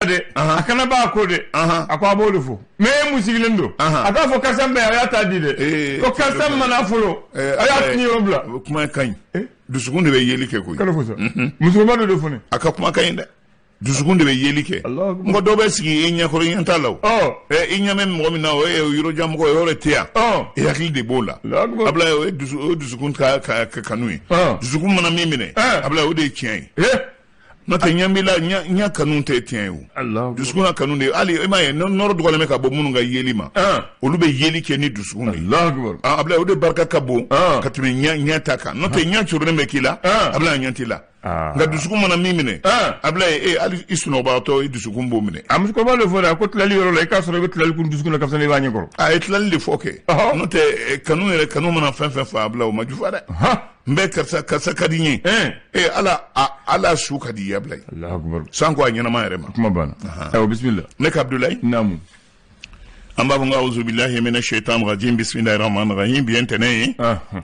de a kana ba ko de a ko abolu fo me musigilen do aka fo kasambe ya ta di de ko kasam mana folo aya ni robla kuma kan dusukun de be yeli ke ko kala fo sa musulma do fo ne aka kuma kan de dusukun de be yeli ke ngo do be sigi enya ko yen talaw enya men mo mi na o yuro jam ko yore tia e yakli de bola abla o dusukun ka kanui dusukun mana mimine abla o de kien nata nyambila nya kanun te tien wo dusukun kanun de ali emaye noro dugole me ka bo munu ga yeli ma olu be yeli ke ni dusukun abla o de barka ka bo ka tumi nya taka nota nya churne me kila abla nya tila nga dusukun mana mimine abla ali isuno ba to dusukun bo mine am ko ba le fo da ko tlali yoro le ka soro be tlali kun dusukun ka fane ba nyiko tlali le foke nota kanun re kanun mana fa abla o majufa da mbe kasa kadinye ala su kadi yablay Allah akbar sanko anyana ma yarema kuma bana ayo bismillah nek abdoulaye namu amba bunga auzu billahi minash shaitanir rajim bismillahir rahmanir rahim bien tene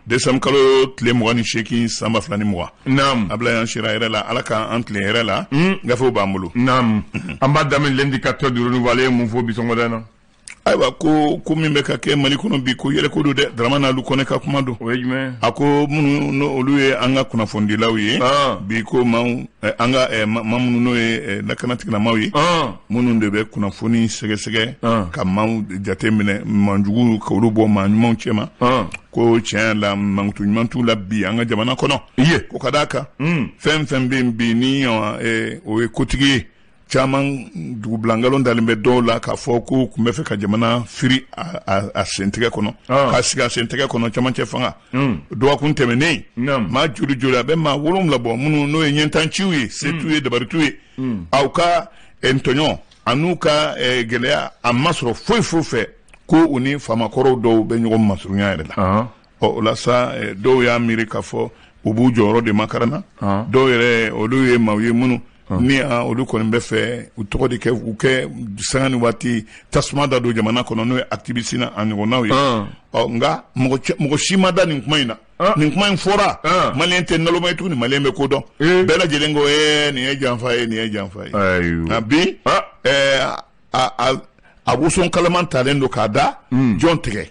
desam kalo tle mwani sheki samba flani mwa nam abla yan shira irela alaka antle irela gafo bamulu nam amba damen l'indicateur du renouveler mon fo bisongo dana aywa ko min be ka ke mali kono bi ko yele ko do de dramana lu ko ne ka kuma do wejme ako munu no oluye anga kuna fondi lawi bi ko maw anga mamunu no lakanati na mawi munu de be kuna foni sege ka maw jatemine manjugu ko lu bo ma nyum chema ko chen la mantu la bi anga jamana kono ko kadaka fem bi ni o kotigi chaman du blangalon dalimbe dola ka foko kumefe ka jamana firi a sentege kono ka siga sentege kono chaman chefanga do kun temene ma juru abe ma wolum labo munu no yentan chiwi setuye de bartuye au ka entonyo anuka gelea amasro foi ko uni fama koro do be nyom masru nyaare la o la sa do ya amerika fo ubu joro de makarana do yere oluye mawye munu ni olu ko mbe fe utoko de ke uke sangani wati tasmada do jamana kono no activiste anigona wi nga mo shimada ni kumaina ni kumain fora malente nalo maitu ni malembe kodo bela jelengo ni ejanfa abi abuson kalaman talendo kada John Tege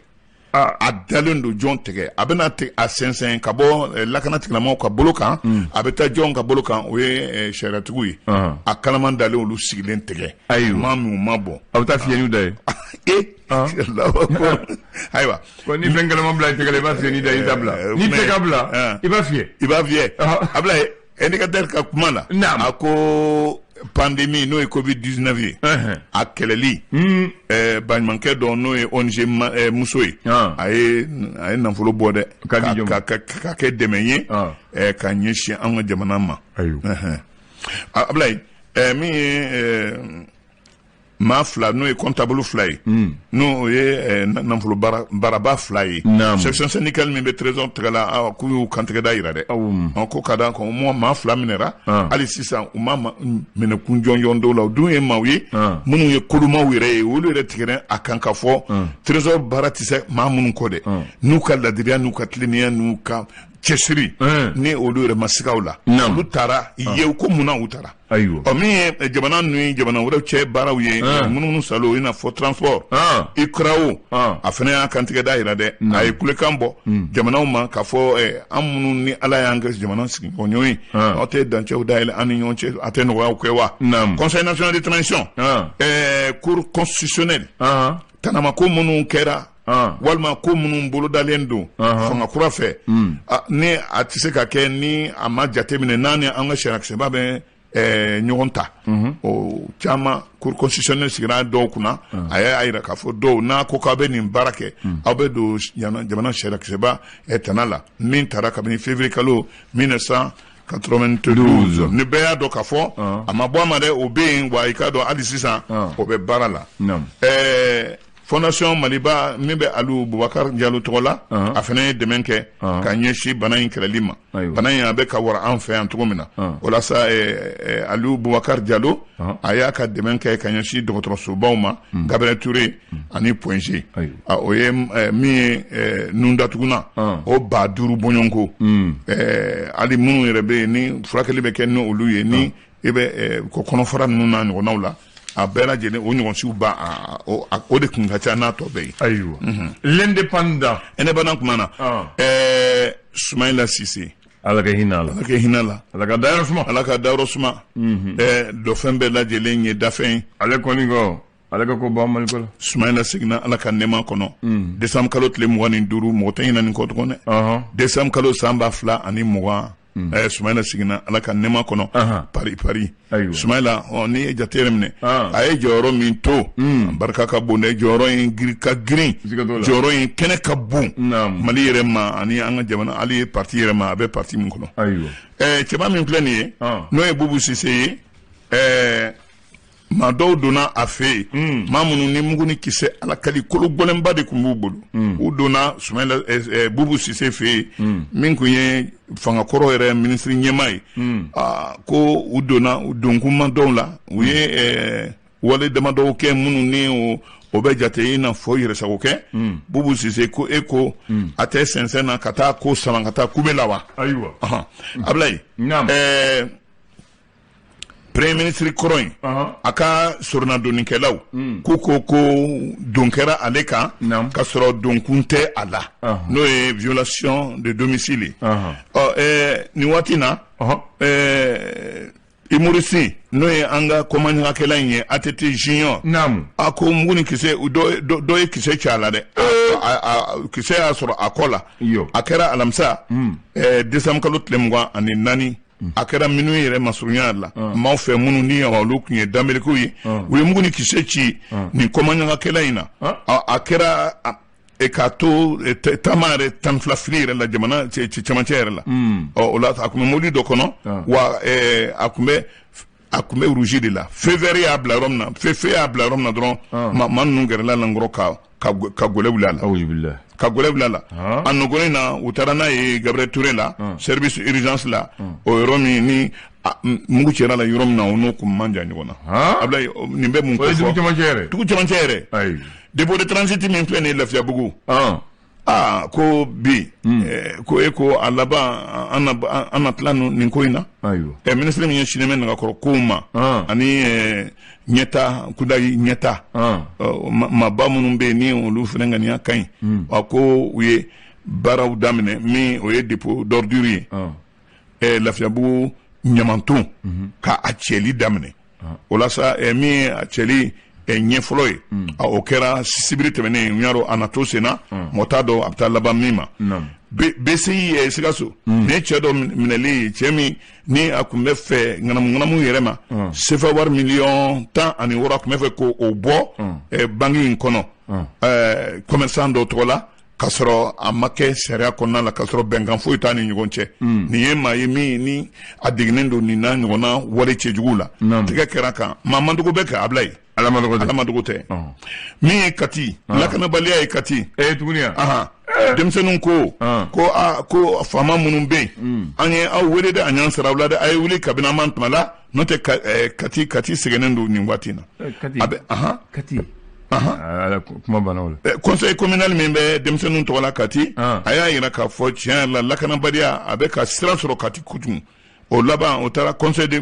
adalendo John Tege abena te asensen kabo lakanati na mo ka bolokan abeta John ka bolokan we sharatuwi akalaman dale olu sigilen Tege mamu mabo abeta fienu dai aywa ko ni bengala mo bla Tege le ba fieni dai tabla ni Tegabla iba fie abla indicateur ka kumala ako pandémie no covid-19 a keleli banmanke do no ONG musoy ay nanfolo bode ka ke demenye ka nyeshi an jamana ma ablay ma fla no comptable fly no nanfolo baraba fly section syndical mi be trésor trala ku kantre daira de ko kada ko mo ma fla minera ali sisa ma mena kunjon yondo la du e mawi munu ye koluma wire wulu re tigere akanka fo trésor baratise ma munu kode nu kala diria nu katliniya nu ka chesiri ne olure masikawla lu tara ye ko muna utara o mi jabana nui jabana wura che barawiye munu salo ina fo transport ikrawo afena kantige daira de ay kule kambo jabana ma ka fo amunu ni ala yanga jabana sigi onyoyi ote danche daila aninyon che ateno wa kwewa conseil national de transition cour constitutionnel tanama ko munu kera walma ko munun bolo dalendo fanga kura fe ni atise ka ke ni ama jatemine nani anga sherak se babe nyonta o chama cour constitutionnel sigra do kuna aya ayira ka fo do na ko ka be ni barake abe do jamana sherak se ba etanala min taraka bin février kalo 1992 ni beya do ka fo ama bo amade obe wa ikado adisisa obe barala Fondation Maliba Mbe Alou Boubacar Diallo Togola a fene demenke ka nyeshi bana in kelima bana ya be ka wara an fe an tugomina wala sa Alou Boubacar Diallo aya ka demenke ka nyeshi docteur Sobauma Gabriel Touré ani Poinge oye mi nunda tuguna o ba duru bonyonko ali munu rebe ni frakeli be ken no oluye ni ebe ko kono fara nuna ngona wala a bɛɛ lajɛlen o ɲɔgɔnsiw ba o de kun ka ca n'a tɔ bɛɛ ye. ayiwa l'indépendant indépendant kuma na Soumaïla Cissé ala ka hinɛ la ala ka dayɔrɔ suma dɔ fɛn bɛɛ lajɛlen ye dafɛn ale kɔni ko ale ka ko ban Mali ko la. Soumaïla seginna ala ka nɛɛma kɔnɔ décembre kalo tile 25 mɔgɔ tɛ ɲinɛ nin kɔ tuguni dɛ décembre kalo san 2020 Soumaïla seginna ala ka nɛɛma kɔnɔ Paris Soumaïla ni ye jate yɛrɛ minɛ a ye jɔyɔrɔ min to barika ka bon dɛ jɔyɔrɔ in ka girin jɔyɔrɔ in kɛnɛ ka bon Mali yɛrɛ ma ani an ka jamana ali ye parti yɛrɛ ma a bɛ parti min kɔnɔ cɛba min filɛ nin ye n'o ye Boubou Cissé ye maa dɔw donna a fɛ yen maa minnu ni mugu ni kisɛ ala kali kolo gɔlɛnba de tun b'u bolo u donna Soumaïla Boubou Cissé fɛ yen min tun ye fangakɔrɔ yɛrɛ minisiri ɲɛmaa ye ko u donna donkuma dɔw la u ye wale damadɔw kɛ minnu ni o bɛ jate i n'a fɔ yɛrɛsago kɛ Boubou Cissé ko e ko a tɛ sɛnsɛn na ka taa ko sama ka taa kube la wa ayiwa Ablaye Premier ministre kɔrɔ in a ka soronadonikɛlaw k'u ko don kɛra ale kan ka sɔrɔ donkun tɛ a la n'o ye violation de domicile nin waati na Imurisi n'o ye an ka kɔmaɲagakɛla in ye ATT Junior a ko mugu ni kisɛ dɔ ye kisɛ ci a la dɛ kisɛ y'a sɔrɔ a kɔ la a kɛra alamisa décembre kalo tile 24 a kɛra minnu yɛrɛ masurunya la maaw fɛ minnu ni olu tun ye danbeleko ye u ye mugu ni kisɛ ci nin kɔmaɲagakɛla in na a kɛra k'a to taama yɛrɛ 12 fili yɛrɛ la jamana cɛmancɛ yɛrɛ la o la a tun bɛ mobili dɔ kɔnɔ wa a tun bɛ rouge de la février y'a bila yɔrɔ min na février y'a bila yɔrɔ min na dɔrɔn maa ninnu gɛrɛla lankɔrɔ ka gɔlɛ wuli a la ka gɔlɛ wuli a la a nɔgɔlen na u taara n'a ye Gabriel Touré la service urgence la o yɔrɔ min ni mugu cɛra la yɔrɔ min na o n'o kun man jan ɲɔgɔn na Ablaye nin bɛ mun ko fɔ dugu cɛmancɛ yɛrɛ dépôt de transit min filɛ nin ye Lafiyabugu ko bi ko e ko a laban an na tila nin ko in na ministre min ye sinɛmɛ nagakɔrɔ kow ma ani ɲɛta kudayi ɲɛta maba minnu bɛ yen ni olu fɛnɛ ŋaniya ka ɲi ko u ye baaraw daminɛ min o ye dépôt d'ordure ye Lafiyabugu ɲamanton ka a cɛli daminɛ o la sa min ye a cɛli ɲɛfɔlɔ ye o kɛra sibiri tɛmɛnen y'a dɔn a na to sen na mɔgɔ t'a dɔn a bɛ taa laban min ma BCI Sikaso nin ye cɛ dɔ minɛli cɛ min ni a tun bɛ fɛ ŋanamu yɛrɛ ma CFA wari 10,6 a tun bɛ fɛ k'o bɔ banki in kɔnɔ commerçant dɔw tɔgɔ la ka sɔrɔ a ma kɛ sariya kɔnɔna la ka sɔrɔ bɛnkan foyi t'a ni ɲɔgɔn cɛ nin ye maa ye min ni a deginnen don nin n'a ɲɔgɔnna wale cɛjugu la tigɛ kɛra kan maa mandogo bɛ kɛ Ablaye alamadogo tɛ min ye kati lakanabaliya ye kati tuguni denmisɛnninw ko faama minnu bɛ yen an ye aw wele de a ɲan sara la de a ye wuli kabini an man tuma la n'o tɛ kati sɛgɛnnen don nin waati in na kuma banna o la conseil communal min bɛ denmisɛnninw tɔgɔ la Kati a y'a yira k'a fɔ tiɲɛ yɛrɛ la lakanabaliya a bɛ ka sira sɔrɔ Kati kojugu o laban o taara conseil de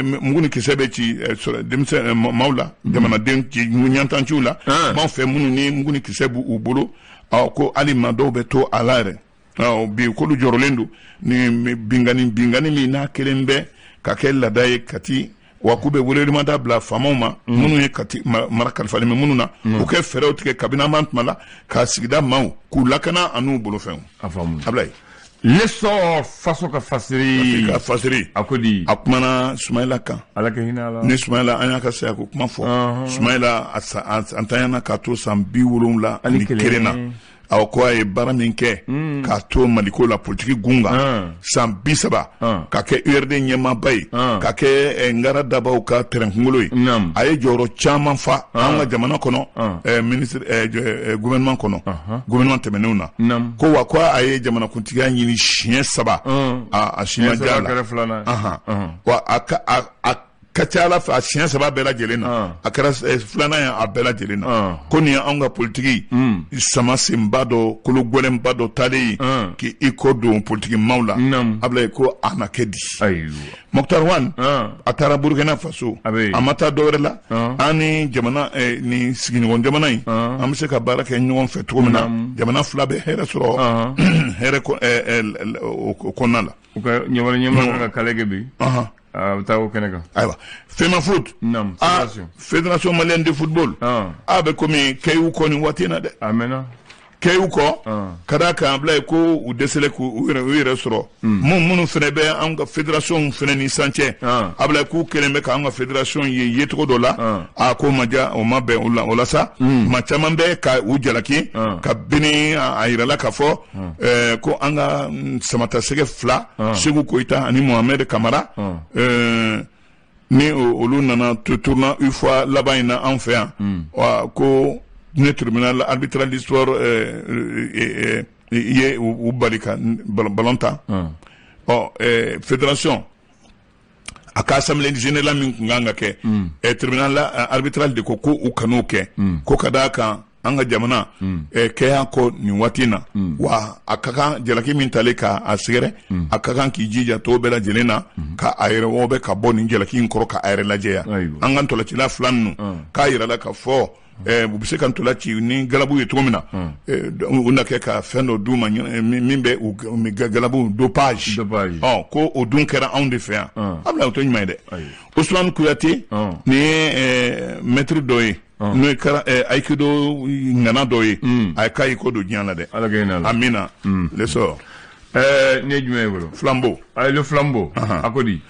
mugu ni kisɛ bɛ ci denmisɛn maaw la jamanaden ci ɲantanciw la maaw fɛ minnu ni mugu ni kisɛ b'u bolo ko hali maa dɔw bɛ to a la yɛrɛ bi k'olu jɔrɔlen don ni bingani min n'a kelen bɛ ka kɛ laada ye Kati wa k'u bɛ welewelemada bila faamaw ma minnu ye Kati mara kalifalen bɛ minnu na u kɛ fɛɛrɛw tigɛ kabini an b'an tuma la ka sigida maaw k'u lakana a n'u bolofɛnw Ablaye leçon faso ka fasiri a ko di a kumana Soumaïla kan ala ka hinɛ la ni Soumaïla an y'a ka saya ko kuma fɔ Soumaïla an tanyana k'a to san 70 ani kelen na aw ko a ye baara min kɛ k'a to Maliko la politiki gunga san 30 ka kɛ URD ɲɛmaaba ye ka kɛ Ngara Dabaw ka terrain kunkolo ye a ye jɔyɔrɔ caman fa an ka jamana kɔnɔ ministre gouvernement kɔnɔ gouvernement tɛmɛnenw na ko wa ko a ye jamanakuntigiya ɲini siɲɛ 3 a si ma diya la wa a ka ca Ala fɛ a siɲɛ 3 bɛɛ lajɛlen na a kɛra filanan ye a bɛɛ lajɛlen na ko nin ye anw ka politiki sama senba dɔ kolo gɛlɛnba dɔ talen k'i kɔ don politiki maaw la Ablaye ko a na kɛ di Mokhtar Wan a taara Burkina Faso a ma taa dɔwɛrɛ la an ni jamana ni sigiɲɔgɔn jamana in an bɛ se ka baara kɛ ɲɔgɔn fɛ cogo min na jamana fila bɛ hɛrɛ sɔrɔ hɛrɛ kɔnɔna la u ka ɲɛmɔgɔ ka kalege bi taa o kɛnɛ kan ayiwa FEMA Foot Fédération Malienne de Football a bɛ komi kɛyiw kɔ nin waati in na dɛ kɛyiw kɔ ka d'a kan Ablaye ko u dɛsɛlen k'u yɛrɛ sɔrɔ minnu fɛnɛ bɛ an ka fédération fɛnɛ ni san cɛ Ablaye k'u kɛlen bɛ k'an ka fédération ye cogo dɔ la ko ma diya o ma bɛn o la sa ma caman bɛ ka u jalaki ka bini a yirala k'a fɔ ko an ka samatasɛgɛ 2 Segu Koyita ani Mohamed Kamara ni olu nana tournoi UFOA laban in na an fɛ yan ko ne tribunal arbitral d'histoire ye u bali ka ballon ta fédération a ka assemblée générale min kun kan ka kɛ tribunal arbitral de ko u kan'o kɛ ko ka d'a kan an ka jamana kɛya kɔ nin waati na wa a ka kan jalaki min talen ka a sɛgɛrɛ a ka kan k'i jija tɔw bɛɛ lajɛlen na ka a yɛrɛ wɔbɛ ka bɔ nin jalaki in kɔrɔ ka a yɛrɛ lajɛya an ka ntɔlacila 2 ninnu k'a yirala ka fɔ u bɛ se ka ntolaci ni galabu ye cogo min na u na kɛ ka fɛn dɔ d'u ma min bɛ galabu dopage ko o dun kɛra anw de fɛ yan Ablaye o tɛ ɲuman ye dɛ Ousmane Kouyaté nin ye maître dɔ ye n'o ye aikido ŋana dɔ ye a ye k'a ye ko don diɲɛ la dɛ amina le sort ne jumɛn ye bolo Flambeau le Flambeau a ko di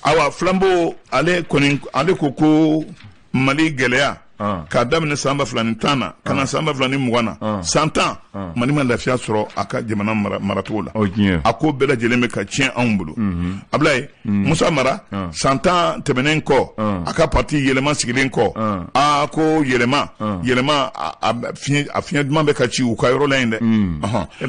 awa Flambeau ale ko Mali gɛlɛya k'a daminɛ san 2010 na ka na san 2020 na 100 ans Mali ma lafiya sɔrɔ a ka jamana maracogo la a ko bɛɛ lajɛlen bɛ ka tiɲɛ anw bolo Ablaye Musa Mara 100 ans tɛmɛnen kɔ a ka parti yɛlɛma sigilen kɔ ko yɛlɛma a fiɲɛ duman bɛ ka ci u ka yɔrɔ la yen dɛ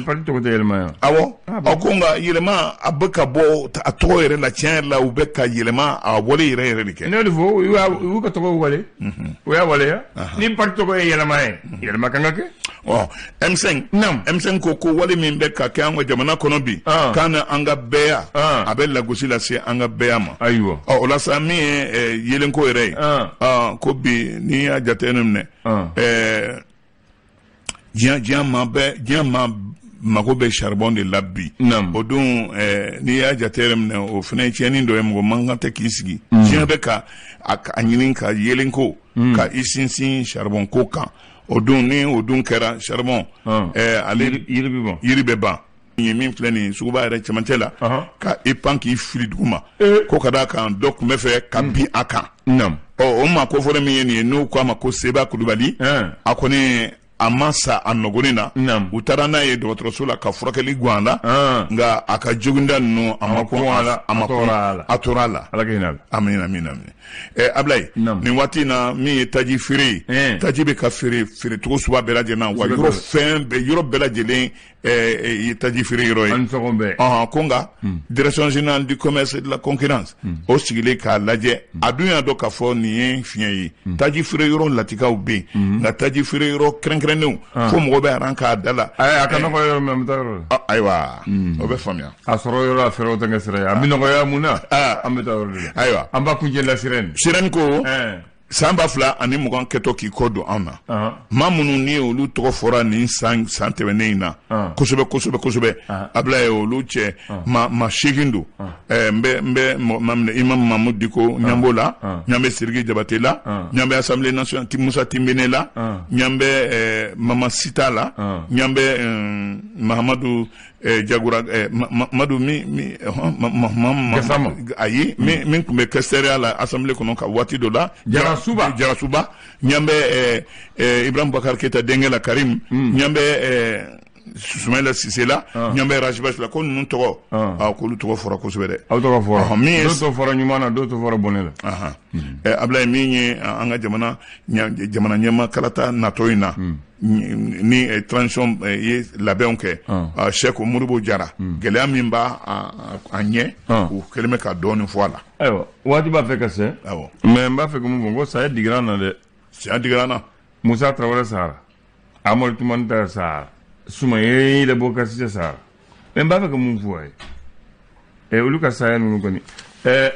parti tɔgɔ tɛ yɛlɛma yan awɔ ko nka yɛlɛma a bɛ ka bɔ a tɔgɔ yɛrɛ la tiɲɛ yɛrɛ la u bɛ ka yɛlɛma a wale yɛrɛ de kɛ ne de fɔ u y'u ka tɔgɔ wale u y'a wale ni parti tɔgɔ ye yɛlɛma ye yɛlɛma kan ka kɛ M5 ko wale min bɛ ka kɛ an ka jamana kɔnɔ bi k'an na an ka bɛɛ a bɛ lagosi lase an ka bɛɛ ma ayiwa o la sa min ye yelenko yɛrɛ ye ko bi n'i y'a jate minɛ diɲɛ maa mago bɛ charbon de la bi o don n'i y'a jate minɛ o fana ye tiɲɛni dɔ ye mɔgɔ man kan tɛ k'i sigi diɲɛ bɛ ka a ɲini ka yelenko ka i sinsin charbon ko kan o don ni o don kɛra charbon ale yiri bɛ ban ye min filɛ nin suguba yɛrɛ cɛmancɛ la ka i pan k'i fili dugu ma ko ka d'a kan dɔ tun bɛ fɛ ka bin a kan o ma ko fɔlɔ min ye nin ye n'o ko a ma ko Seba Kulubali a kɔni a ma sa a nɔgɔnin na u taara n'a ye dɔgɔtɔrɔso la ka furakɛli guwan la nka a ka joginda ninnu a ma tora a la amina Ablaye nin waati na min ye taji feere ye taji bɛ ka feere cogo suba bɛɛ lajɛlen na wa yɔrɔ bɛɛ lajɛlen ye taji feere yɔrɔ ye ko nka direction générale du commerce et de la concurrence o sigilen k'a lajɛ a dun y'a dɔn k'a fɔ nin ye fiɲɛ ye taji feere yɔrɔ latikaw bɛ yen nka taji feere yɔrɔ kɛrɛnkɛrɛnnenw fo mɔgɔ bɛ aran k'a da la a ka nɔgɔ yɔrɔ min an bɛ taa yɔrɔ la ayiwa o bɛ faamuya a sɔrɔ yɔrɔ a fɛɛrɛw tɛ kɛ sira ye a bɛ nɔgɔya mun na an bɛ taa yɔrɔ de la ayiwa an b'a kuncɛ la Sirɛni ko san 2020 kɛtɔ k'i kɔ don anw na maa minnu ni olu tɔgɔ fɔra nin san tɛmɛnen in na kosɛbɛ Ablaye olu cɛ ma 8 don n bɛ Imam Mamadou Diko ɲan la ɲan bɛ Sidiki Jabate la ɲan bɛ Assemblée nationale Musa Timbene la ɲan bɛ Mama Sita la ɲan bɛ Mahamadou Jagora Madu ayi min tun bɛ kɛsɛriya la Assemblée kɔnɔ ka waati dɔ la Jarasuba ɲan bɛ Ibrahim Boubacar Keita denkɛ la Karim ɲan bɛ Sumaila Sise la ɲɔnbɛ Rajibash la ko ninnu tɔgɔ k'olu tɔgɔ fɔra kosɛbɛ dɛ. Aw tɔgɔ fɔra dɔw tɔgɔ fɔra ɲuman na dɔw tɔgɔ fɔra bɔnɛ la. Ablaye min ye an ka jamana ɲɛma kalata natɔ in na ni transition ye labɛnw kɛ Sheikh Modibo Jara gɛlɛya min b'a a ɲɛ u kɛlen bɛ ka dɔɔnin fɔ a la. Ayiwa waati b'a fɛ ka se mais n b'a fɛ ka mun fɔ ko saya digira n na dɛ. Saya digira n na. Musa Traoré sara Amadou Toumani sara Soumaye Leboka Cissé sara mais n b'a fɛ ka mun fɔ a ye olu ka saya ninnu kɔni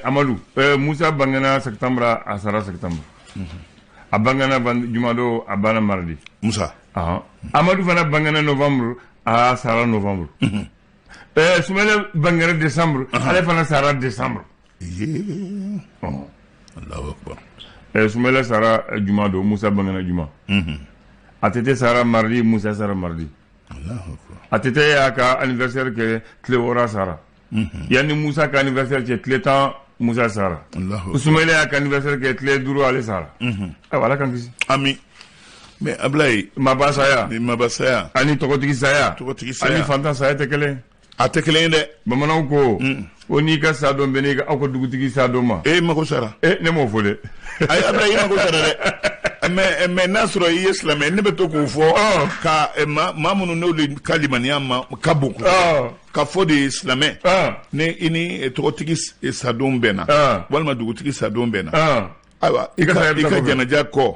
Amadou Musa bangena septembre a sara septembre a bangena Jumado a banna mardi Musa Amadou fana bangena novembre a sara novembre Soumaye bangena décembre ale fana sara décembre Allahu akbar. Soumaye sara Jumado Musa bangena Juma a tete sara mardi Musa sara mardi a tete y'a ka anniversaire kɛ tile wɔɔrɔ sara yanni Musa ka anniversaire cɛ tile 10 Musa sara Soumaye y'a ka anniversaire kɛ tile 5 ale sara ayiwa Ala k'an kisi ami mais Ablaye maba saya ani tɔgɔtigi saya ani fantan saya tɛ kelen a tɛ kelen ye dɛ bamananw ko o n'i ka sa dɔn bɛn n'i ka aw ka dugutigi sa dɔn ma mago sara ne m'o fɔ dɛ ayi Ablaye i mago sara dɛ mais n'a sɔrɔ i ye silamɛ ne bɛ to k'o fɔ ka maa minnu n'olu ka limaniya ma ka bon ka fɔ de ye silamɛ ni i ni tɔgɔtigi sadon bɛnna walima dugutigi sadon bɛnna ayiwa i ka jɛnɛja kɔ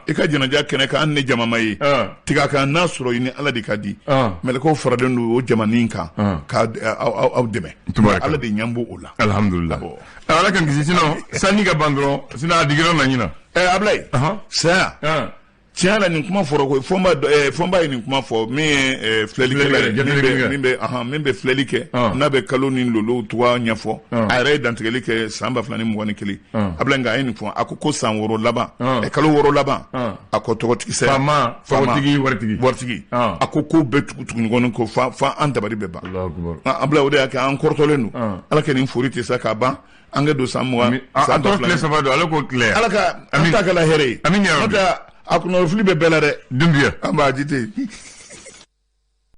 i ka jɛnɛja kɛnɛ kan an ni jamama ye tigɛ kan n'a sɔrɔ i ni Ala de ka di mɛlɛkɛw faralen don o jamanin kan ka aw dɛmɛ Ala de ɲɛ b'o o la alhamdulillah Ala k'an kisi sinon sanni ka ban dɔrɔn sinon a digira na ɲina Ablaye saya tiɲɛ la nin kuma fɔra ko fɔnba ye nin kuma fɔ min ye filɛlikɛla ye min bɛ filɛli kɛ n'a bɛ kalo ni lolo cogoya ɲɛfɔ a yɛrɛ ye dantigɛli kɛ san 2021 Ablaye nka a ye nin fɔ a ko san 6 laban kalo 6 laban a ko tɔgɔtigi saya tɔgɔtigi waritigi a ko bɛɛ tugu ɲɔgɔn ko fa an dabali bɛ ban Ablaye o de y'a kɛ an kɔrɔtɔlen don Ala ka nin fori tɛ sa k'a ban an ka don san 20 san 2 tile 3 don Ala k'o tile Ala ka an ta kɛla hɛrɛ ye a kunnafili bɛ bɛɛ la dɛ dunbiya an b'a jite